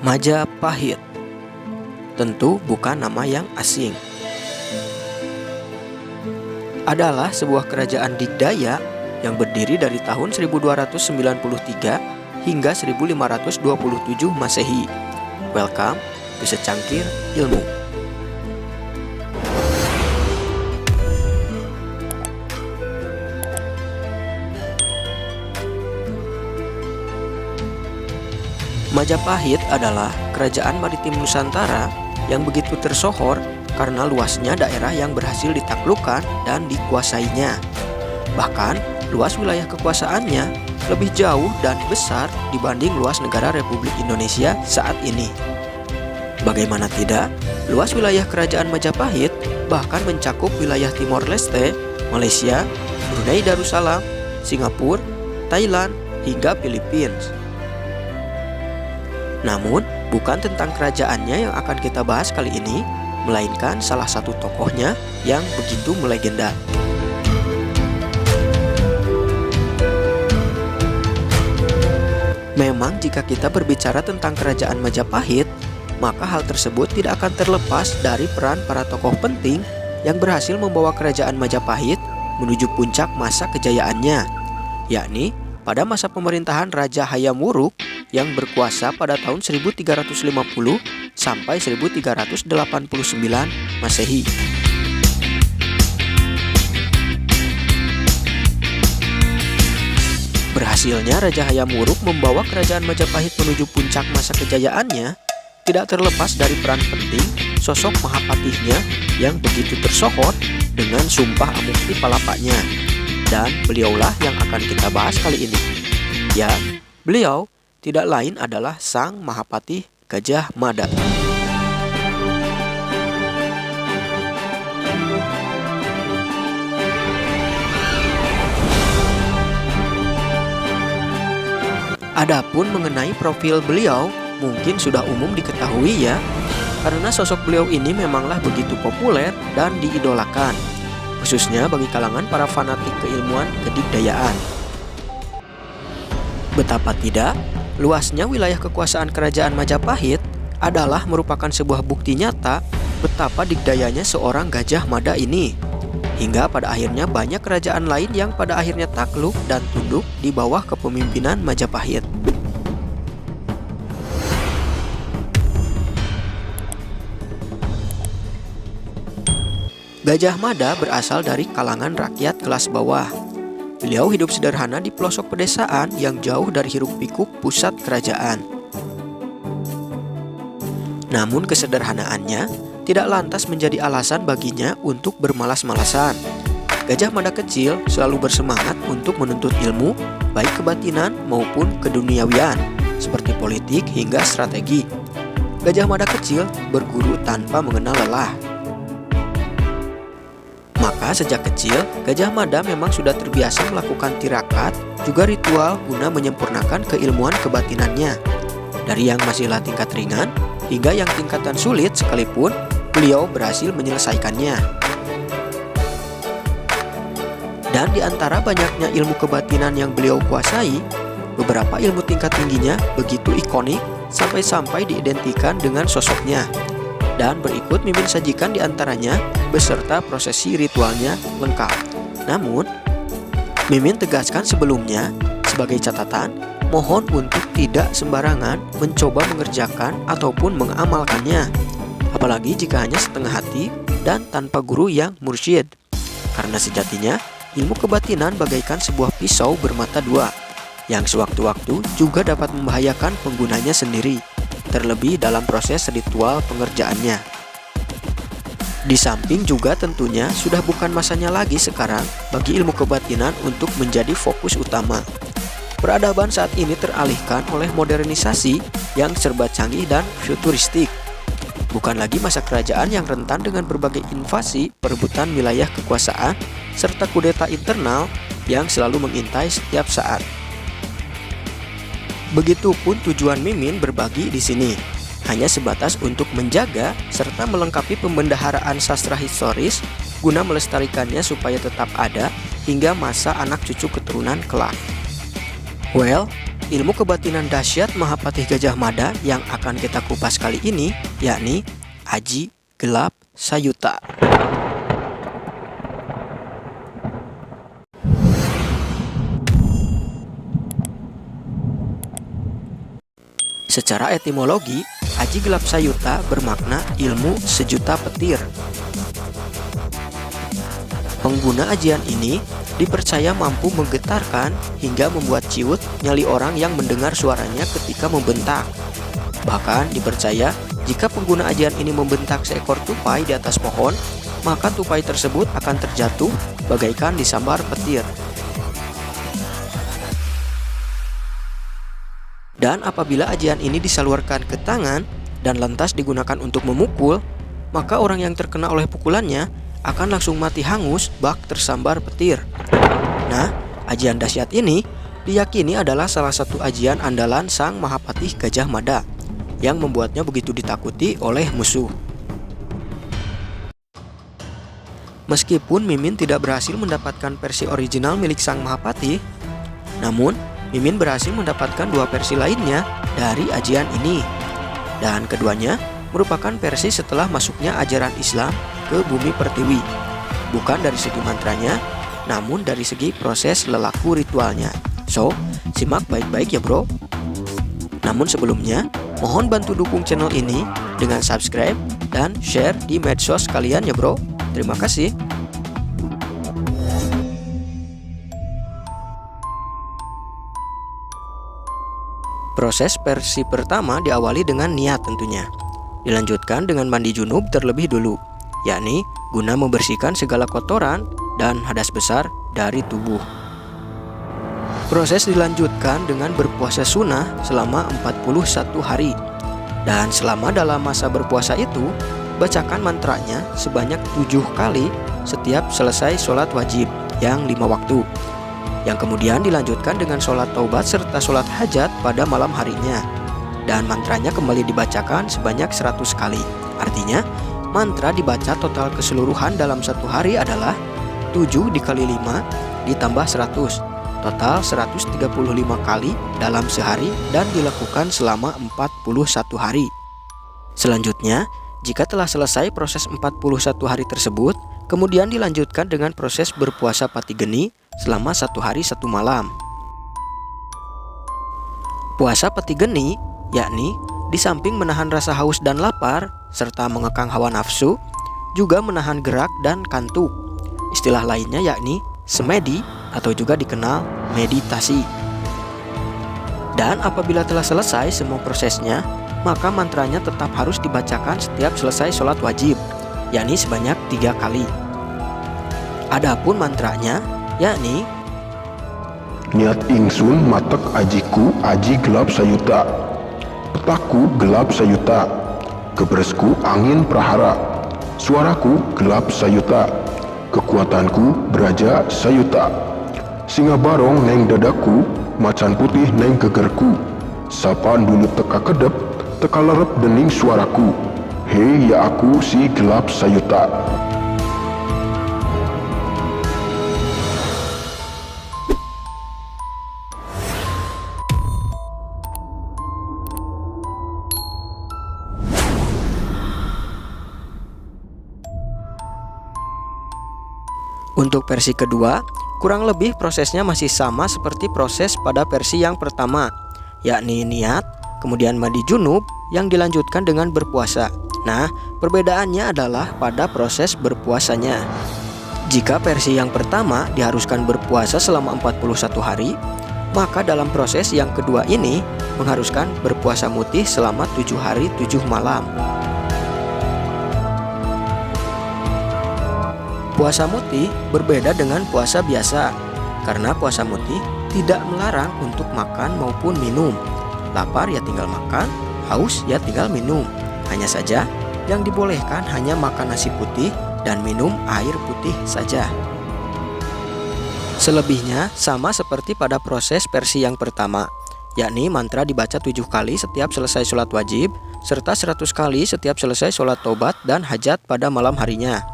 Majapahit tentu bukan nama yang asing. Adalah sebuah kerajaan digdaya yang berdiri dari tahun 1293 hingga 1527 Masehi. Welcome to Secangkir Ilmu. Majapahit adalah kerajaan maritim Nusantara yang begitu tersohor karena luasnya daerah yang berhasil ditaklukkan dan dikuasainya. Bahkan, luas wilayah kekuasaannya lebih jauh dan besar dibanding luas negara Republik Indonesia saat ini. Bagaimana tidak, luas wilayah kerajaan Majapahit bahkan mencakup wilayah Timor Leste, Malaysia, Brunei Darussalam, Singapura, Thailand, hingga Filipina. Namun, bukan tentang kerajaannya yang akan kita bahas kali ini, melainkan salah satu tokohnya yang begitu melegenda. Memang jika kita berbicara tentang kerajaan Majapahit, maka hal tersebut tidak akan terlepas dari peran para tokoh penting yang berhasil membawa kerajaan Majapahit menuju puncak masa kejayaannya, yakni pada masa pemerintahan Raja Hayam Wuruk yang berkuasa pada tahun 1350 sampai 1389 Masehi. Berhasilnya Raja Hayam Wuruk membawa kerajaan Majapahit menuju puncak masa kejayaannya tidak terlepas dari peran penting sosok Mahapatihnya yang begitu tersohor dengan sumpah Amukti Palapanya. Dan beliaulah yang akan kita bahas kali ini. Ya, beliau tidak lain adalah Sang Mahapatih Gajah Mada. Adapun mengenai profil beliau, mungkin sudah umum diketahui ya, karena sosok beliau ini memanglah begitu populer dan diidolakan, khususnya bagi kalangan para fanatik keilmuan kedigdayaan. Betapa tidak, luasnya wilayah kekuasaan kerajaan Majapahit adalah merupakan sebuah bukti nyata betapa digdayanya seorang Gajah Mada ini. Hingga pada akhirnya banyak kerajaan lain yang pada akhirnya takluk dan tunduk di bawah kepemimpinan Majapahit. Gajah Mada berasal dari kalangan rakyat kelas bawah. Beliau hidup sederhana di pelosok pedesaan yang jauh dari hiruk-pikuk pusat kerajaan. Namun kesederhanaannya tidak lantas menjadi alasan baginya untuk bermalas-malasan. Gajah Mada kecil selalu bersemangat untuk menuntut ilmu, baik kebatinan maupun keduniawian, seperti politik hingga strategi. Gajah Mada kecil berguru tanpa mengenal lelah. Maka sejak kecil, Gajah Mada memang sudah terbiasa melakukan tirakat, juga ritual guna menyempurnakan keilmuan kebatinannya. Dari yang masihlah tingkat ringan, hingga yang tingkatan sulit sekalipun, beliau berhasil menyelesaikannya. Dan di antara banyaknya ilmu kebatinan yang beliau kuasai, beberapa ilmu tingkat tingginya begitu ikonik sampai-sampai diidentikan dengan sosoknya. Dan berikut Mimin sajikan di antaranya beserta prosesi ritualnya lengkap. Namun, Mimin tegaskan sebelumnya, sebagai catatan, mohon untuk tidak sembarangan mencoba mengerjakan ataupun mengamalkannya, apalagi jika hanya setengah hati dan tanpa guru yang mursyid. Karena sejatinya, ilmu kebatinan bagaikan sebuah pisau bermata dua, yang sewaktu-waktu juga dapat membahayakan penggunanya sendiri, terlebih dalam proses ritual pengerjaannya. Di samping juga tentunya sudah bukan masanya lagi sekarang bagi ilmu kebatinan untuk menjadi fokus utama. Peradaban saat ini teralihkan oleh modernisasi yang serba canggih dan futuristik. Bukan lagi masa kerajaan yang rentan dengan berbagai invasi, perebutan wilayah kekuasaan, serta kudeta internal yang selalu mengintai setiap saat. Begitupun tujuan Mimin berbagi di sini, hanya sebatas untuk menjaga serta melengkapi pembendaharaan sastra historis guna melestarikannya supaya tetap ada hingga masa anak cucu keturunan kelak. Well, ilmu kebatinan dahsyat Mahapatih Gajah Mada yang akan kita kupas kali ini, yakni Aji Gelap Sayuta. Secara etimologi, Aji Gelap Sayuta bermakna ilmu sejuta petir. Pengguna ajian ini dipercaya mampu menggetarkan hingga membuat ciut nyali orang yang mendengar suaranya ketika membentak. Bahkan dipercaya jika pengguna ajian ini membentak seekor tupai di atas pohon, maka tupai tersebut akan terjatuh bagaikan disambar petir. Dan apabila ajian ini disalurkan ke tangan dan lantas digunakan untuk memukul, maka orang yang terkena oleh pukulannya akan langsung mati hangus bak tersambar petir. Nah, ajian dahsyat ini diyakini adalah salah satu ajian andalan Sang Mahapatih Gajah Mada yang membuatnya begitu ditakuti oleh musuh. Meskipun Mimin tidak berhasil mendapatkan versi original milik Sang Mahapatih, namun Mimin berhasil mendapatkan dua versi lainnya dari ajian ini. Dan keduanya merupakan versi setelah masuknya ajaran Islam ke bumi pertiwi. Bukan dari segi mantranya, namun dari segi proses lelaku ritualnya. So, simak baik-baik ya bro. Namun sebelumnya, mohon bantu dukung channel ini dengan subscribe dan share di medsos kalian ya bro. Terima kasih. Proses versi pertama diawali dengan niat tentunya. Dilanjutkan dengan mandi junub terlebih dulu, yakni guna membersihkan segala kotoran dan hadas besar dari tubuh. Proses dilanjutkan dengan berpuasa sunnah selama 41 hari. Dan selama dalam masa berpuasa itu, bacakan mantranya sebanyak 7 kali setiap selesai sholat wajib yang 5 waktu. Yang kemudian dilanjutkan dengan sholat taubat serta sholat hajat pada malam harinya. Dan mantranya kembali dibacakan sebanyak 100 kali. Artinya, mantra dibaca total keseluruhan dalam satu hari adalah 7 dikali 5 ditambah 100. Total 135 kali dalam sehari dan dilakukan selama 41 hari. Selanjutnya, jika telah selesai proses 41 hari tersebut, kemudian dilanjutkan dengan proses berpuasa pati geni selama 1 hari 1 malam. Puasa pati geni, yakni di samping menahan rasa haus dan lapar, serta mengekang hawa nafsu, juga menahan gerak dan kantuk. Istilah lainnya yakni semedi atau juga dikenal meditasi. Dan apabila telah selesai semua prosesnya, maka mantranya tetap harus dibacakan setiap selesai sholat wajib, yakni sebanyak 3 kali. Adapun mantranya yakni niat ingsun matek ajiku aji gelap sayuta, petaku gelap sayuta, gebresku angin prahara, suaraku gelap sayuta, kekuatanku beraja sayuta, singa barong neng dadaku, macan putih neng gegerku, sapan dulu teka kedep, teka lerep dening suaraku, hei ya aku si gelap sayuta. Untuk versi kedua, kurang lebih prosesnya masih sama seperti proses pada versi yang pertama, yakni niat, kemudian mandi junub yang dilanjutkan dengan berpuasa. Nah, perbedaannya adalah pada proses berpuasanya. Jika versi yang pertama diharuskan berpuasa selama 41 hari, maka dalam proses yang kedua ini mengharuskan berpuasa mutih selama 7 hari 7 malam. Puasa mutih berbeda dengan puasa biasa, karena puasa mutih tidak melarang untuk makan maupun minum. Lapar ya tinggal makan, haus ya tinggal minum. Hanya saja yang dibolehkan hanya makan nasi putih dan minum air putih saja. Selebihnya sama seperti pada proses versi yang pertama, yakni mantra dibaca 7 kali setiap selesai sholat wajib, serta 100 kali setiap selesai sholat taubat dan hajat pada malam harinya,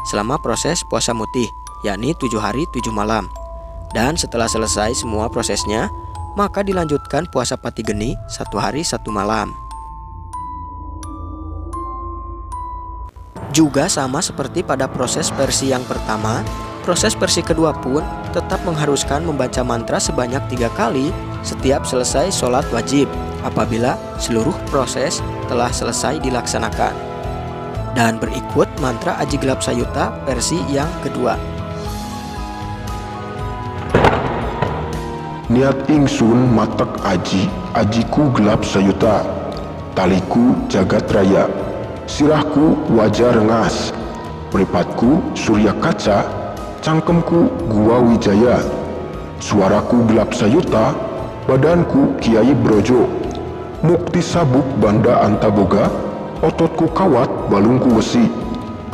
selama proses puasa mutih, yakni 7 hari 7 malam. Dan setelah selesai semua prosesnya, maka dilanjutkan puasa pati geni 1 hari 1 malam. Juga sama seperti pada proses versi yang pertama, proses versi kedua pun tetap mengharuskan membaca mantra sebanyak 3 kali setiap selesai sholat wajib apabila seluruh proses telah selesai dilaksanakan. Dan berikut mantra Aji Gelap Sayuta versi yang kedua. Niat ingsun matek aji, ajiku gelap sayuta, taliku jagat raya, sirahku wajah rengas, mripatku surya kaca, cangkemku gua wijaya, suaraku gelap sayuta, badanku kiai brojo, mukti sabuk banda antaboga, ototku kawat balungku wesi,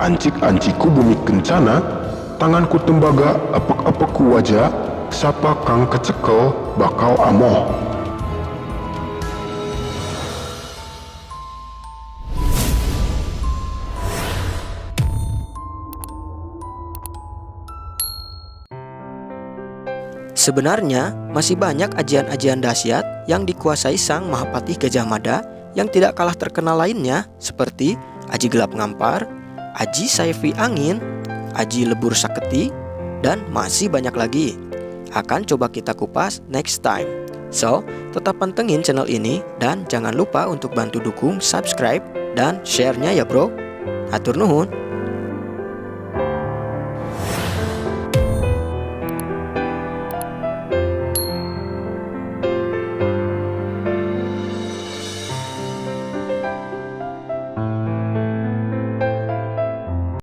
ancik-anciku bumi kencana, tanganku tembaga apek-apekku wajah, sapa kang kecekel bakal amoh. Sebenarnya masih banyak ajian-ajian dahsyat yang dikuasai Sang Mahapatih Gajah Mada yang tidak kalah terkenal lainnya seperti Aji Gelap Ngampar, Aji Saifi Angin, Aji Lebur Saketi, dan masih banyak lagi. Akan coba kita kupas next time. So, tetap pantengin channel ini dan jangan lupa untuk bantu dukung, subscribe, dan share-nya ya bro. Hatur nuhun.